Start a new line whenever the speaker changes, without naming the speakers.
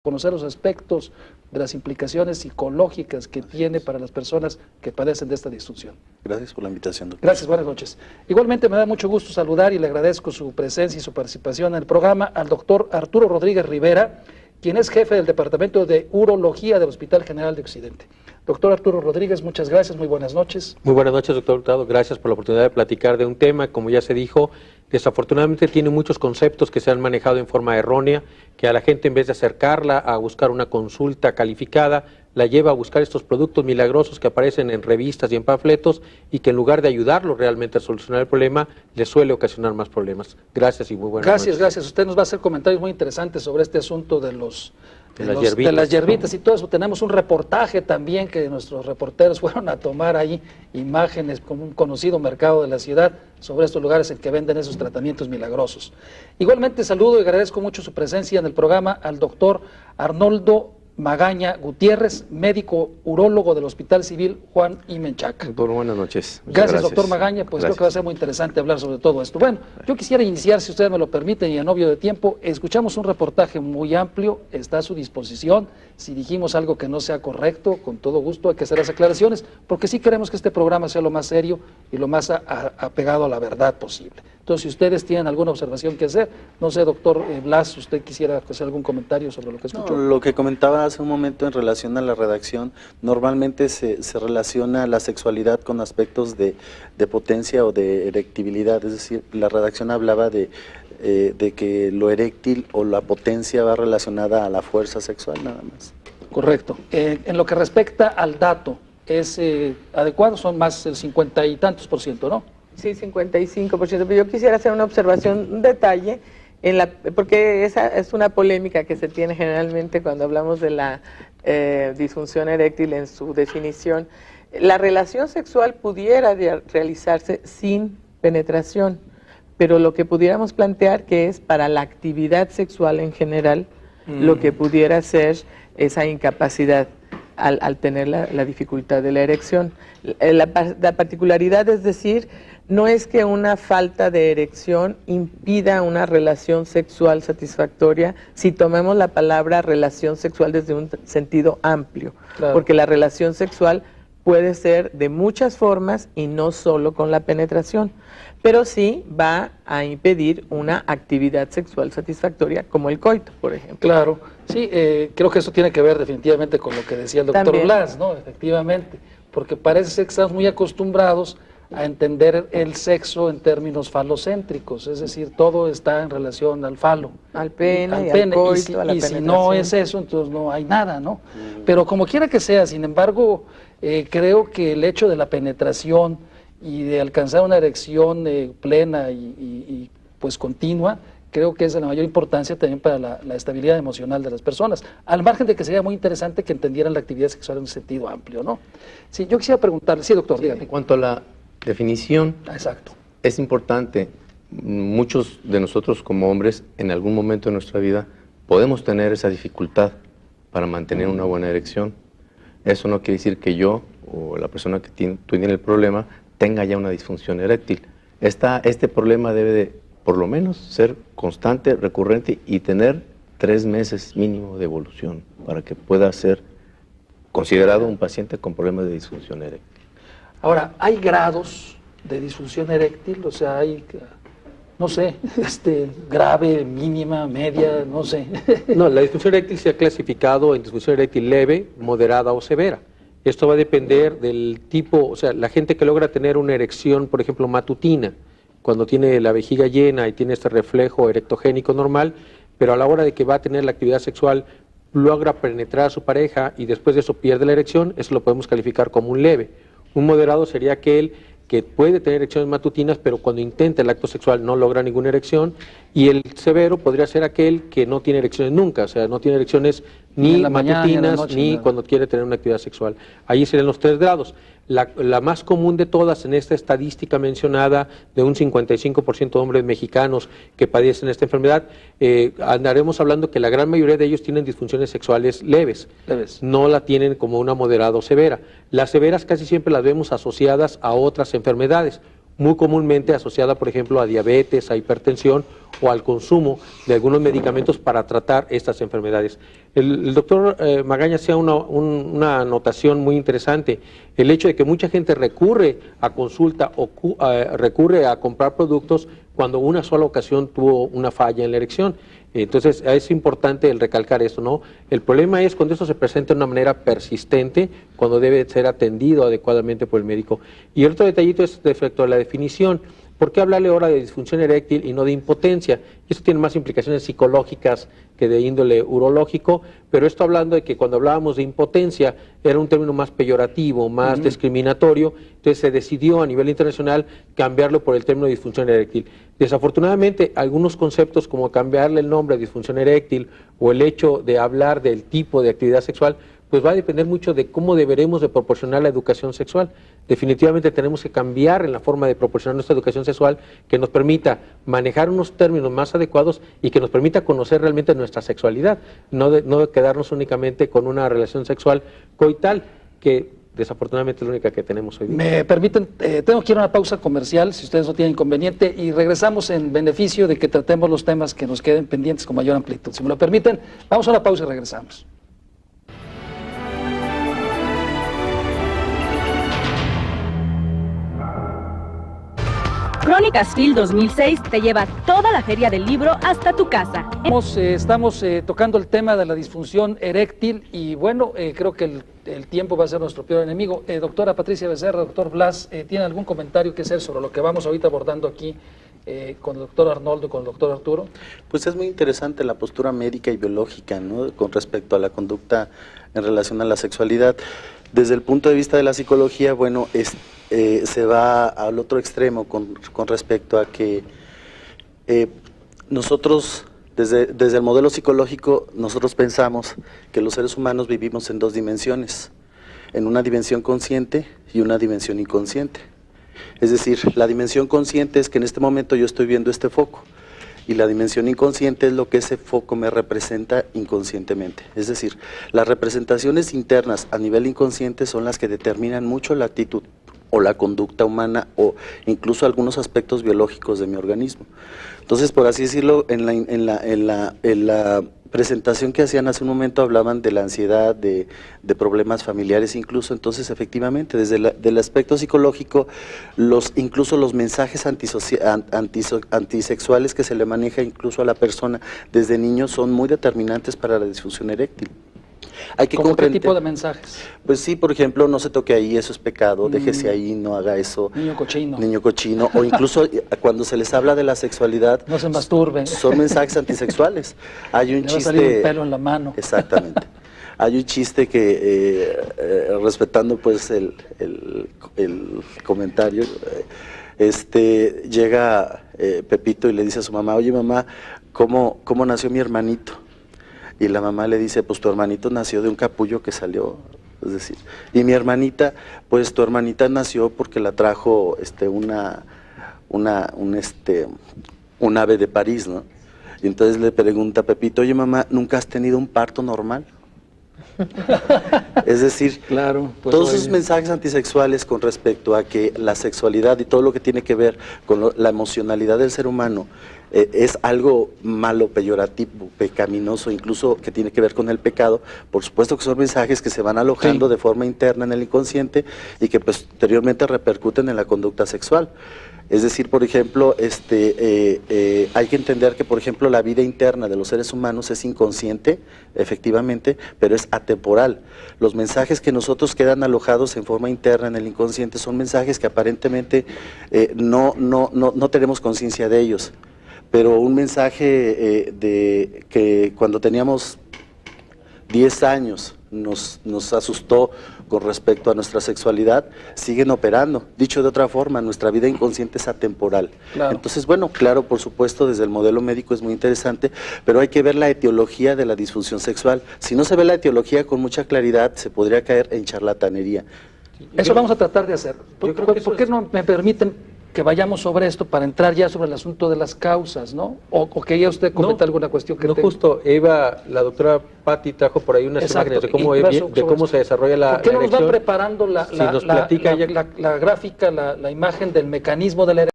conocer los aspectos de las implicaciones psicológicas que tiene para las personas que padecen de esta disfunción.
Gracias por la invitación, doctor.
Gracias, buenas noches. Igualmente me da mucho gusto saludar y le agradezco su presencia y su participación en el programa al doctor Arturo Rodríguez Rivera, quien es jefe del Departamento de Urología del Hospital General de Occidente. Doctor Arturo Rodríguez, muchas gracias, muy buenas noches.
Muy buenas noches, doctor Hurtado. Gracias por la oportunidad de platicar de un tema, como ya se dijo, desafortunadamente tiene muchos conceptos que se han manejado en forma errónea, que a la gente en vez de acercarla a buscar una consulta calificada, la lleva a buscar estos productos milagrosos que aparecen en revistas y en panfletos y que en lugar de ayudarlo realmente a solucionar el problema, le suele ocasionar más problemas. Gracias y muy buenas noches.
Gracias. Usted nos va a hacer comentarios muy interesantes sobre este asunto de las hierbitas y todo eso. Tenemos un reportaje también que nuestros reporteros fueron a tomar ahí imágenes con un conocido mercado de la ciudad sobre estos lugares en que venden esos tratamientos milagrosos. Igualmente saludo y agradezco mucho su presencia en el programa al doctor Arnoldo Magaña Gutiérrez, médico urólogo del Hospital Civil Juan I. Menchaca.
Doctor, buenas noches.
Gracias, doctor Magaña, pues creo que va a ser muy interesante hablar sobre todo esto. Bueno, yo quisiera iniciar, si ustedes me lo permiten y a novio de tiempo, escuchamos un reportaje muy amplio, está a su disposición. Si dijimos algo que no sea correcto, con todo gusto hay que hacer las aclaraciones, porque sí queremos que este programa sea lo más serio y lo más apegado a la verdad posible. Entonces, si ustedes tienen alguna observación que hacer, no sé, doctor Blas, ¿usted quisiera hacer algún comentario sobre lo que escuchó?
No, lo que comentaba hace un momento en relación a la redacción, normalmente se relaciona la sexualidad con aspectos de potencia o de erectibilidad, es decir, la redacción hablaba de que lo eréctil o la potencia va relacionada a la fuerza sexual nada más.
Correcto. En lo que respecta al dato, ¿es adecuado? Son más del 50 y tantos %, ¿no?
Sí, 55%, pero yo quisiera hacer una observación, un detalle, porque esa es una polémica que se tiene generalmente cuando hablamos de la disfunción eréctil en su definición. La relación sexual pudiera realizarse sin penetración, pero lo que pudiéramos plantear que es para la actividad sexual en general, lo que pudiera ser esa incapacidad al tener la dificultad de la erección. La particularidad es decir, no es que una falta de erección impida una relación sexual satisfactoria si tomamos la palabra relación sexual desde un sentido amplio, claro, porque la relación sexual puede ser de muchas formas y no solo con la penetración, pero sí va a impedir una actividad sexual satisfactoria como el coito, por ejemplo.
Claro, sí, creo que eso tiene que ver definitivamente con lo que decía el doctor Blas, ¿no? Efectivamente, porque parece ser que estamos muy acostumbrados a entender el sexo en términos falocéntricos, es decir, todo está en relación al falo,
al pene, al coito, a la penetración.
Si no es eso, entonces no hay nada, ¿no? Pero como quiera que sea, sin embargo, creo que el hecho de la penetración y de alcanzar una erección plena y pues continua, creo que es de la mayor importancia también para la estabilidad emocional de las personas, al margen de que sería muy interesante que entendieran la actividad sexual en un sentido amplio, ¿no? Sí, yo quisiera preguntarle, sí, doctor, dígame.
En cuanto a la definición,
exacto,
es importante, muchos de nosotros como hombres en algún momento de nuestra vida podemos tener esa dificultad para mantener una buena erección. Eso no quiere decir que yo o la persona que tiene el problema tenga ya una disfunción eréctil. Este problema debe de, por lo menos, ser constante, recurrente y tener 3 meses mínimo de evolución para que pueda ser considerado un paciente con problemas de disfunción eréctil.
Ahora, ¿hay grados de disfunción eréctil? O sea, hay, no sé, grave, mínima, media, no sé.
No, la disfunción eréctil se ha clasificado en disfunción eréctil leve, moderada o severa. Esto va a depender del tipo, o sea, la gente que logra tener una erección, por ejemplo, matutina, cuando tiene la vejiga llena y tiene este reflejo erectogénico normal, pero a la hora de que va a tener la actividad sexual, logra penetrar a su pareja y después de eso pierde la erección, eso lo podemos calificar como un leve. Un moderado sería aquel que puede tener erecciones matutinas, pero cuando intenta el acto sexual no logra ninguna erección, y el severo podría ser aquel que no tiene erecciones nunca, o sea, no tiene erecciones ni matutinas ni cuando quiere tener una actividad sexual. Ahí serían los 3 grados. La más común de todas en esta estadística mencionada de un 55% de hombres mexicanos que padecen esta enfermedad, andaremos hablando que la gran mayoría de ellos tienen disfunciones sexuales leves, no la tienen como una moderada o severa. Las severas casi siempre las vemos asociadas a otras enfermedades, muy comúnmente asociada, por ejemplo, a diabetes, a hipertensión o al consumo de algunos medicamentos para tratar estas enfermedades. El doctor Magaña hacía una anotación muy interesante, el hecho de que mucha gente recurre a consulta o recurre a comprar productos cuando una sola ocasión tuvo una falla en la erección. Entonces es importante el recalcar esto, ¿no? El problema es cuando esto se presenta de una manera persistente, cuando debe ser atendido adecuadamente por el médico. Y el otro detallito es respecto a la definición. ¿Por qué hablarle ahora de disfunción eréctil y no de impotencia? Eso tiene más implicaciones psicológicas que de índole urológico, pero esto hablando de que cuando hablábamos de impotencia era un término más peyorativo, más discriminatorio, entonces se decidió a nivel internacional cambiarlo por el término de disfunción eréctil. Desafortunadamente, algunos conceptos como cambiarle el nombre a disfunción eréctil o el hecho de hablar del tipo de actividad sexual, pues va a depender mucho de cómo deberemos de proporcionar la educación sexual. Definitivamente tenemos que cambiar en la forma de proporcionar nuestra educación sexual que nos permita manejar unos términos más adecuados y que nos permita conocer realmente nuestra sexualidad, no quedarnos únicamente con una relación sexual coital que desafortunadamente es la única que tenemos hoy día.
Me permiten, tengo que ir a una pausa comercial, si ustedes no tienen inconveniente, y regresamos en beneficio de que tratemos los temas que nos queden pendientes con mayor amplitud. Si me lo permiten, vamos a una pausa y regresamos.
Crónicas Phil 2006 te lleva toda la feria del libro hasta tu casa.
Estamos tocando el tema de la disfunción eréctil y bueno, creo que el tiempo va a ser nuestro peor enemigo. Doctora Patricia Becerra, doctor Blas, ¿tiene algún comentario que hacer sobre lo que vamos ahorita abordando aquí con el doctor Arnoldo y con el doctor Arturo?
Pues es muy interesante la postura médica y biológica, ¿no?, con respecto a la conducta en relación a la sexualidad. Desde el punto de vista de la psicología, bueno, se va al otro extremo con respecto a que nosotros, desde el modelo psicológico, nosotros pensamos que los seres humanos vivimos en dos dimensiones, en una dimensión consciente y una dimensión inconsciente. Es decir, la dimensión consciente es que en este momento yo estoy viendo este foco, y la dimensión inconsciente es lo que ese foco me representa inconscientemente. Es decir, las representaciones internas a nivel inconsciente son las que determinan mucho la actitud o la conducta humana o incluso algunos aspectos biológicos de mi organismo. Entonces, por así decirlo, en la presentación que hacían hace un momento hablaban de la ansiedad, de problemas familiares incluso. Entonces, efectivamente, desde el aspecto psicológico, incluso los mensajes antisexuales que se le maneja incluso a la persona desde niños son muy determinantes para la disfunción eréctil. Hay que
¿Cómo qué tipo de mensajes?
Pues sí, por ejemplo, no se toque ahí, eso es pecado, déjese ahí, no haga eso.
Niño cochino.
Niño cochino, o incluso cuando se les habla de la sexualidad.
No se masturben.
Son mensajes antisexuales. Hay un
Le
chiste.
va a salir un pelo en la mano.
Exactamente. Hay un chiste que, respetando pues el comentario, llega Pepito y le dice a su mamá, oye mamá, ¿cómo nació mi hermanito? Y la mamá le dice, pues tu hermanito nació de un capullo que salió, es decir, y mi hermanita, pues tu hermanita nació porque la trajo un ave de París, ¿no? Y entonces le pregunta a Pepito, oye mamá, ¿nunca has tenido un parto normal? Es decir,
claro, pues
todos esos mensajes antisexuales con respecto a que la sexualidad y todo lo que tiene que ver con la emocionalidad del ser humano es algo malo, peyorativo, pecaminoso, incluso que tiene que ver con el pecado, por supuesto que son mensajes que se van alojando de forma interna en el inconsciente y que posteriormente repercuten en la conducta sexual. Es decir, por ejemplo, hay que entender que, por ejemplo, la vida interna de los seres humanos es inconsciente, efectivamente, pero es atemporal. Los mensajes que nosotros quedan alojados en forma interna en el inconsciente son mensajes que aparentemente no tenemos conciencia de ellos. Pero un mensaje que cuando teníamos 10 años nos asustó con respecto a nuestra sexualidad, siguen operando. Dicho de otra forma, nuestra vida inconsciente es atemporal. Claro. Entonces, bueno, claro, por supuesto, desde el modelo médico es muy interesante, pero hay que ver la etiología de la disfunción sexual. Si no se ve la etiología con mucha claridad, se podría caer en charlatanería.
Eso vamos a tratar de hacer. ¿Por qué no me permiten que vayamos sobre esto para entrar ya sobre el asunto de las causas, ¿no? ¿O quería usted comentar alguna cuestión que tenga?
Justo, Eva, la doctora Patti trajo por ahí unas imágenes de cómo se desarrolla la erección.
¿Por qué no nos van preparando la gráfica, la imagen del mecanismo de la erección?